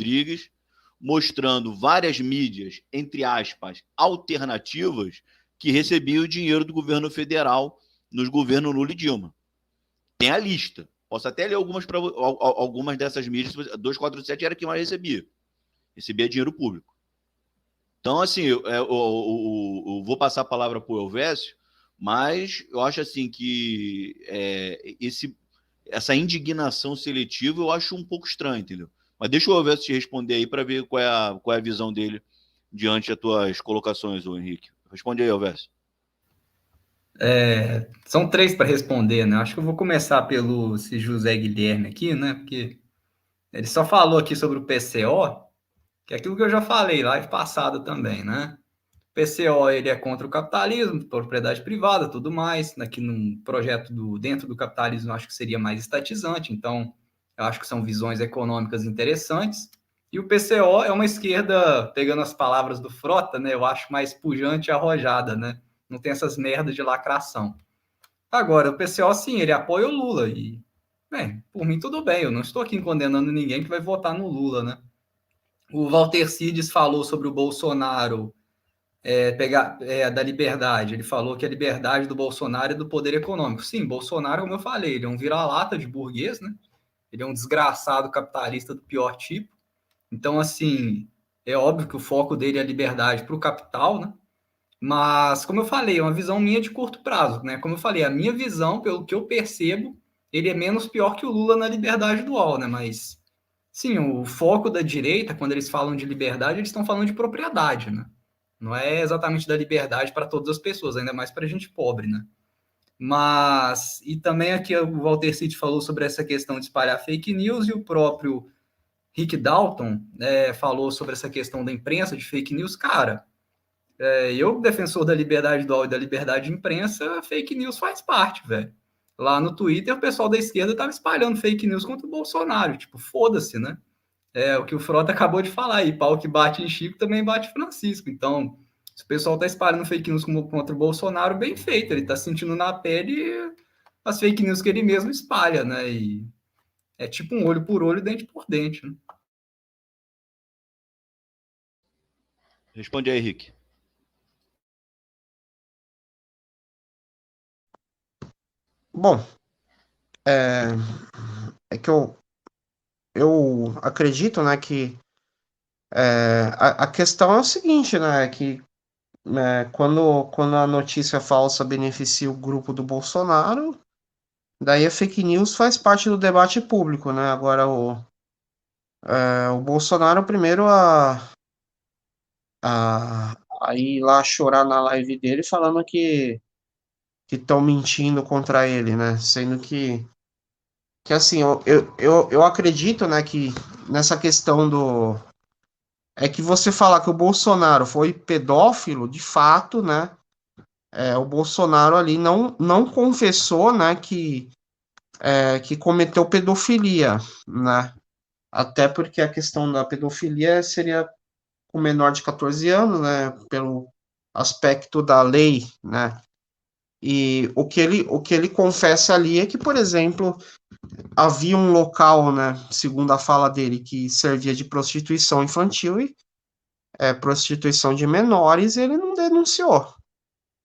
Rodrigues, mostrando várias mídias, entre aspas, alternativas, que recebiam o dinheiro do governo federal nos governos Lula e Dilma. Tem a lista. Posso até ler algumas dessas mídias. 247 era quem mais recebia. Recebia dinheiro público. Então, assim, eu vou passar a palavra para o Elvésio, mas eu acho assim que essa indignação seletiva eu acho um pouco estranho, entendeu? Mas deixa o Elvésio te responder aí para ver qual é a visão dele diante das tuas colocações, Henrique. Responde aí, Elvésio. São 3 para responder, né? Acho que eu vou começar pelo José Guilherme aqui, né? Porque ele só falou aqui sobre o PCO, que é aquilo que eu já falei live passada também, né? O PCO, ele é contra o capitalismo, propriedade privada, tudo mais. Aqui num projeto dentro do capitalismo, eu acho que seria mais estatizante. Então, eu acho que são visões econômicas interessantes. E o PCO é uma esquerda, pegando as palavras do Frota, né? Eu acho mais pujante e arrojada, né? Não tem essas merdas de lacração. Agora, o PCO, sim, ele apoia o Lula. E, por mim, tudo bem. Eu não estou aqui condenando ninguém que vai votar no Lula, né? O Walter Cides falou sobre o Bolsonaro da liberdade. Ele falou que a liberdade do Bolsonaro é do poder econômico. Sim, Bolsonaro, como eu falei, ele é um vira-lata de burguês, né? Ele é um desgraçado capitalista do pior tipo. Então, assim, é óbvio que o foco dele é a liberdade para o capital, né? Mas, como eu falei, é uma visão minha de curto prazo, né? Como eu falei, a minha visão, pelo que eu percebo, ele é menos pior que o Lula na liberdade dual, né? Mas, sim, o foco da direita, quando eles falam de liberdade, eles estão falando de propriedade, né? Não é exatamente da liberdade para todas as pessoas, ainda mais para gente pobre, né? Mas, e também aqui o Walter City falou sobre essa questão de espalhar fake news, e o próprio Rick Dalton falou sobre essa questão da imprensa, de fake news. Cara, eu, defensor da liberdade dual e da liberdade de imprensa, fake news faz parte, velho. Lá no Twitter, o pessoal da esquerda estava espalhando fake news contra o Bolsonaro. Tipo, foda-se, né? É o que o Frota acabou de falar aí. Pau que bate em Chico também bate Francisco. Então, se o pessoal tá espalhando fake news contra o Bolsonaro, bem feito. Ele tá sentindo na pele as fake news que ele mesmo espalha, né? E é tipo um olho por olho, dente por dente, né? Responde aí, Henrique. Bom, que eu acredito, né, que a questão é o seguinte, né, que quando a notícia falsa beneficia o grupo do Bolsonaro, daí a fake news faz parte do debate público, né? Agora o Bolsonaro primeiro a ir lá chorar na live dele falando que estão mentindo contra ele, né? Sendo que assim, eu acredito, né, que nessa questão é que você falar que o Bolsonaro foi pedófilo, de fato, né? O Bolsonaro ali não confessou, né, que cometeu pedofilia, né? Até porque a questão da pedofilia seria com menor de 14 anos, né? Pelo aspecto da lei, né? E o que ele confessa ali é que, por exemplo, havia um local, né, segundo a fala dele, que servia de prostituição infantil e prostituição de menores, ele não denunciou,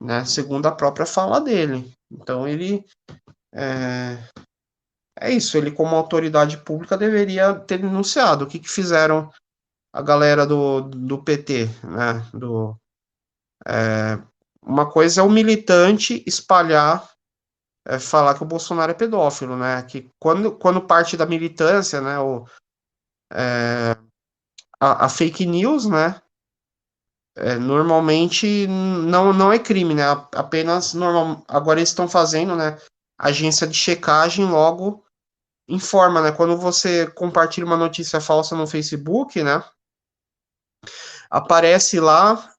né, segundo a própria fala dele. Então ele é isso, ele como autoridade pública deveria ter denunciado. O que fizeram a galera do PT, né, uma coisa é o militante espalhar, falar que o Bolsonaro é pedófilo, né, que quando parte da militância, né, a fake news, né, normalmente não é crime, né, apenas agora eles estão fazendo, né, agência de checagem logo informa, né, quando você compartilha uma notícia falsa no Facebook, né, aparece lá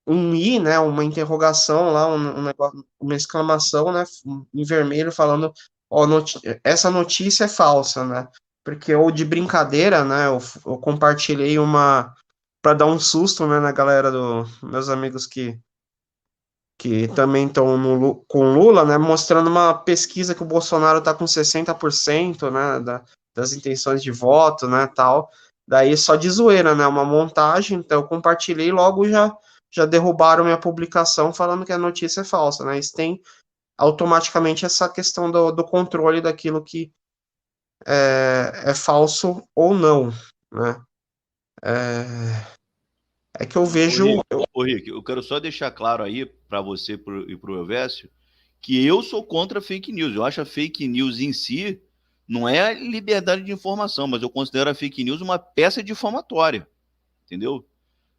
um i, né, uma interrogação lá, um negócio, uma exclamação, né, em vermelho falando, ó, essa notícia é falsa, né, porque ou de brincadeira, né, eu compartilhei uma para dar um susto, né, na galera meus amigos que também estão com Lula, né, mostrando uma pesquisa que o Bolsonaro está com 60%, né, das intenções de voto, né, tal. Daí só de zoeira, né, uma montagem, então eu compartilhei e logo já derrubaram minha publicação falando que a notícia é falsa, né, isso tem automaticamente essa questão do controle daquilo que é falso ou não, né. É que eu vejo... Ô, Rick, eu quero só deixar claro aí para você e para o Elvésio que eu sou contra fake news. Eu acho a fake news em si não é liberdade de informação, mas eu considero a fake news uma peça difamatória, entendeu?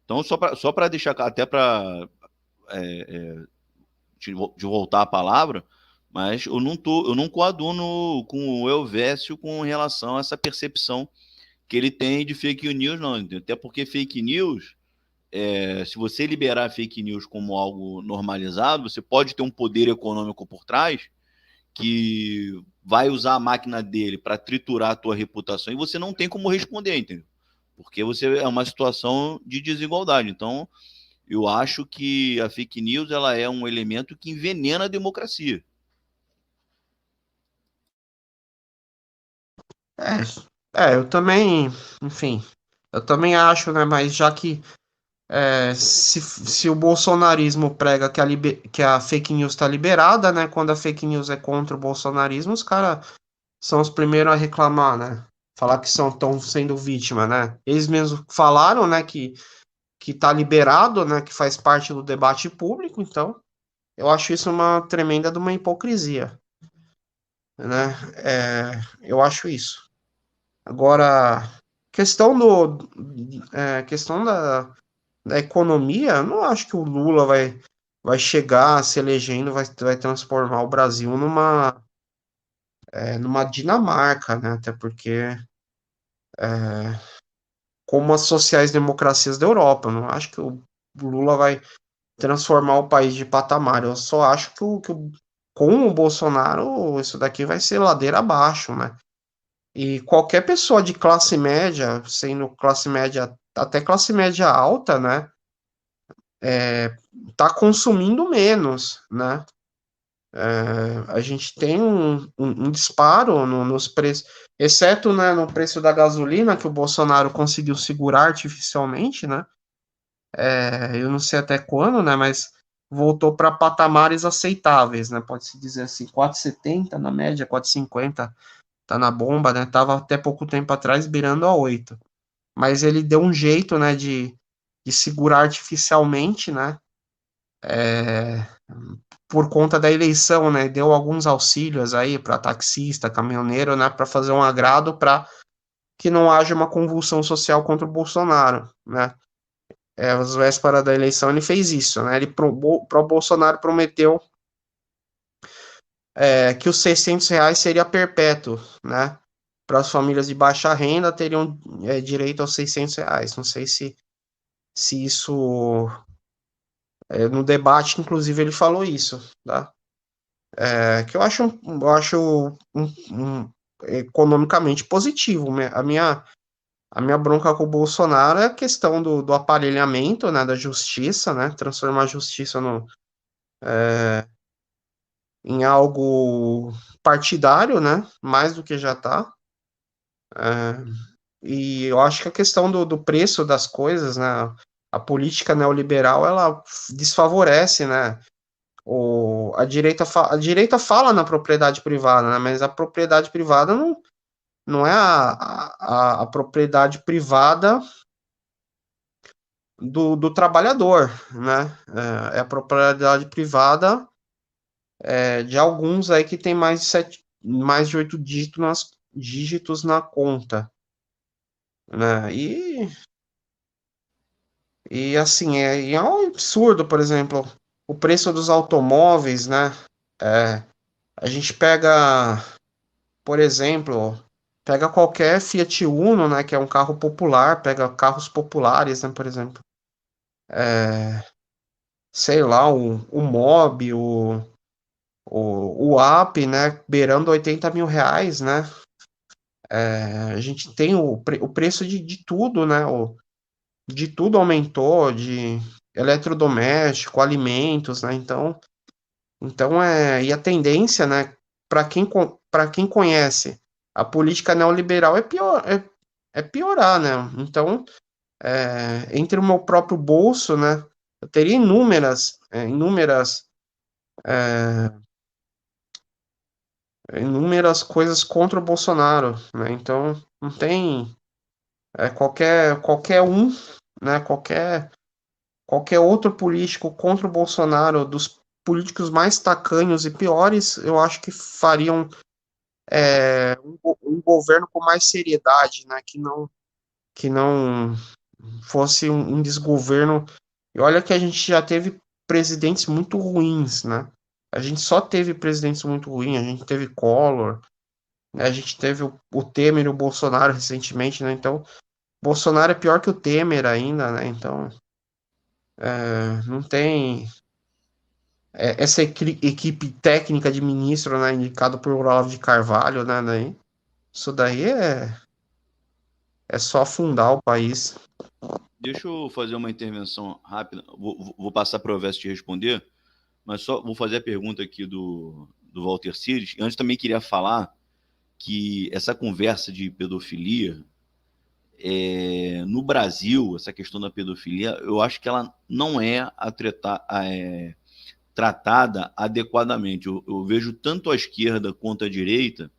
Então, só para deixar até para de voltar a palavra, mas eu não coaduno com o Elvésio com relação a essa percepção que ele tem de fake news, não. Até porque fake news, se você liberar fake news como algo normalizado, você pode ter um poder econômico por trás que vai usar a máquina dele para triturar a tua reputação e você não tem como responder, entendeu? Porque você é uma situação de desigualdade. Então, eu acho que a fake news ela é um elemento que envenena a democracia. Eu também, enfim, eu também acho, né, mas já que se o bolsonarismo prega que a fake news está liberada, né, quando a fake news é contra o bolsonarismo, os caras são os primeiros a reclamar, né, falar que estão sendo vítima, né, eles mesmos falaram, né, que tá liberado, né, que faz parte do debate público, então eu acho isso uma tremenda de uma hipocrisia, né, eu acho isso. Agora, questão questão da economia, eu não acho que o Lula vai chegar se elegendo, vai transformar o Brasil numa Dinamarca, né? Até porque, como as sociais-democracias da Europa, eu não acho que o Lula vai transformar o país de patamar. Eu só acho com o Bolsonaro, isso daqui vai ser ladeira abaixo, né? E qualquer pessoa de classe média, sendo classe média, até classe média alta, né? Tá consumindo menos, né? A gente tem um disparo nos preços, exceto, né, no preço da gasolina, que o Bolsonaro conseguiu segurar artificialmente, né? Eu não sei até quando, né? Mas voltou para patamares aceitáveis, né? Pode-se dizer assim, 4,70 na média, 4,50 tá na bomba, né? Tava até pouco tempo atrás beirando a 8. Mas ele deu um jeito, né, de segurar artificialmente, né? Por conta da eleição, né? Deu alguns auxílios aí para taxista, caminhoneiro, né? Para fazer um agrado para que não haja uma convulsão social contra o Bolsonaro, né? Às vésperas da eleição ele fez isso, né? Ele pro Bolsonaro prometeu que os R$ 600 seria perpétuo, né? Para as famílias de baixa renda teriam direito aos R$ 600. Não sei se isso no debate, inclusive, ele falou isso, tá? Que eu acho economicamente positivo. A minha bronca com o Bolsonaro é a questão do aparelhamento, né, da justiça, né, transformar a justiça em algo partidário, né, mais do que já está. E eu acho que a questão do preço das coisas, né, a política neoliberal, ela desfavorece, né, a direita fala na propriedade privada, né, mas a propriedade privada não é a propriedade privada do trabalhador, né? É a propriedade privada de alguns aí que tem mais de 8 dígitos na conta, né? E assim, é um absurdo, por exemplo, o preço dos automóveis, né? A gente pega, por exemplo, pega qualquer Fiat Uno, né? Que é um carro popular, pega carros populares, né? Por exemplo, sei lá, o Mob, o App, né? Beirando R$ 80.000, né? A gente tem o preço de tudo, né? De tudo aumentou, de eletrodoméstico, alimentos, né? Então e a tendência, né? Para quem conhece a política neoliberal é piorar, né? Então, entre o meu próprio bolso, né, eu teria inúmeras coisas contra o Bolsonaro, né? Então, não tem qualquer um, né, qualquer outro político contra o Bolsonaro, dos políticos mais tacanhos e piores, eu acho que fariam um governo com mais seriedade, né? Que não fosse um desgoverno. E olha que a gente já teve presidentes muito ruins, né? A gente só teve presidentes muito ruins, a gente teve Collor, né? A gente teve o Temer e o Bolsonaro recentemente, né? Então, Bolsonaro é pior que o Temer ainda, né? Então, não tem essa equipe técnica de ministro, né, indicado por Olavo de Carvalho, né, daí, isso daí é só afundar o país. Deixa eu fazer uma intervenção rápida. Vou passar para o Elvésio te responder, mas só vou fazer a pergunta aqui do Walter Cires. Antes também queria falar que essa conversa de pedofilia, no Brasil, essa questão da pedofilia, eu acho que ela não é tratada adequadamente. Eu vejo tanto a esquerda quanto a direita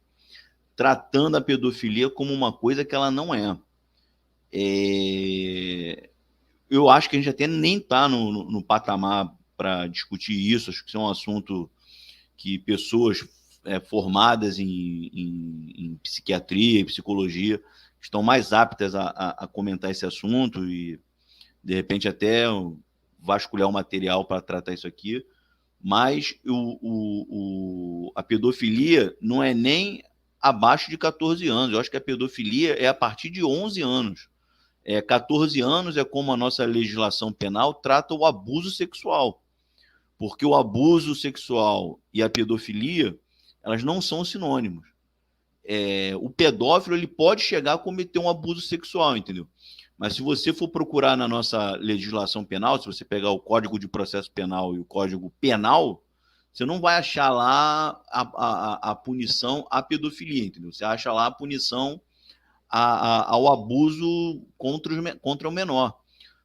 tratando a pedofilia como uma coisa que ela não é. Eu acho que a gente até nem está no patamar para discutir isso. Acho que isso é um assunto que pessoas formadas em psiquiatria e psicologia estão mais aptas a comentar esse assunto e, de repente, até vasculhar o material para tratar isso aqui. Mas a pedofilia não é nem abaixo de 14 anos. Eu acho que a pedofilia é a partir de 11 anos. 14 anos é como a nossa legislação penal trata o abuso sexual. Porque o abuso sexual e a pedofilia, elas não são sinônimos. O pedófilo ele pode chegar a cometer um abuso sexual, entendeu? Mas se você for procurar na nossa legislação penal, se você pegar o Código de Processo Penal e o Código Penal, você não vai achar lá a punição à pedofilia, entendeu? Você acha lá a punição ao abuso contra o menor.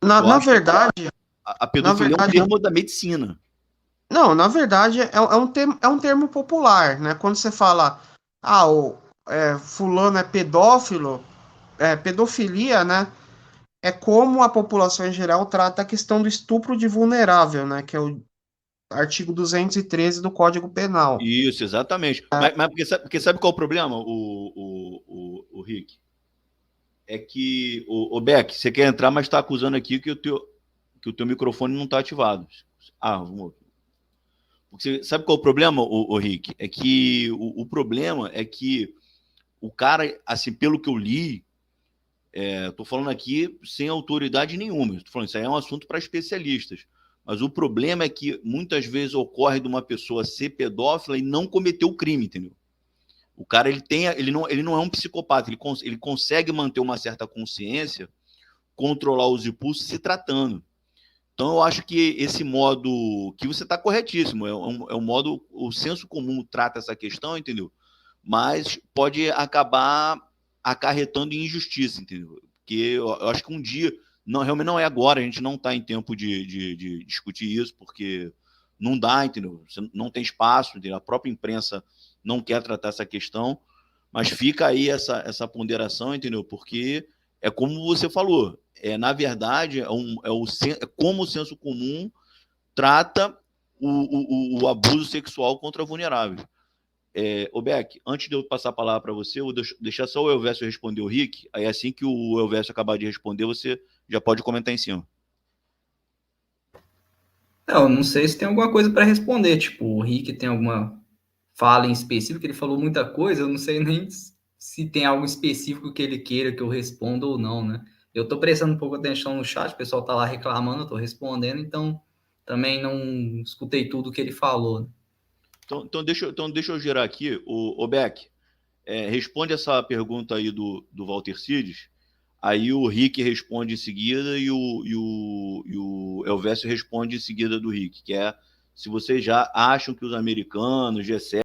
Na, Eu na acho que verdade, a na pedofilia é um verdade, termo da medicina. não, na verdade é um termo popular, né? Quando você fala, fulano é pedófilo, pedofilia, né? É como a população em geral trata a questão do estupro de vulnerável, né? Que é o artigo 213 do Código Penal. Isso, exatamente. Mas porque sabe qual é o problema, o Rick? É que, o Beck, você quer entrar, mas está acusando aqui que o teu microfone não está ativado. Vamos. Porque sabe qual é o problema, o Rick? É que o problema é que o cara, assim, pelo que eu li, estou falando aqui sem autoridade nenhuma. Estou falando, isso aí é um assunto para especialistas. Mas o problema é que muitas vezes ocorre de uma pessoa ser pedófila e não cometer o crime, entendeu? O cara ele não é um psicopata, ele consegue manter uma certa consciência, controlar os impulsos se tratando. Então eu acho que esse modo que você está corretíssimo, é um modo, o senso comum trata essa questão, entendeu? Mas pode acabar acarretando em injustiça, entendeu? Porque eu acho que um dia, realmente não é agora, a gente não está em tempo de discutir isso, porque não dá, entendeu? Você não tem espaço, entendeu? A própria imprensa não quer tratar essa questão, mas fica aí essa ponderação, entendeu? Porque é como você falou, na verdade, como o senso comum trata o abuso sexual contra vulneráveis. Ô Beck, antes de eu passar a palavra para você, eu vou deixar só o Elvésio responder o Rick, aí assim que o Elvésio acabar de responder, você já pode comentar em cima. Não sei se tem alguma coisa para responder, tipo, o Rick tem alguma fala em específico, ele falou muita coisa, eu não sei nem se tem algo específico que ele queira que eu responda ou não, né? Eu tô prestando um pouco atenção no chat, o pessoal tá lá reclamando, eu tô respondendo, então também não escutei tudo que ele falou, né? Então deixa eu girar aqui. O Beck, responde essa pergunta aí do Walter Cides, aí o Rick responde em seguida e o Elvésio responde em seguida do Rick, que é se vocês já acham que os americanos, G7,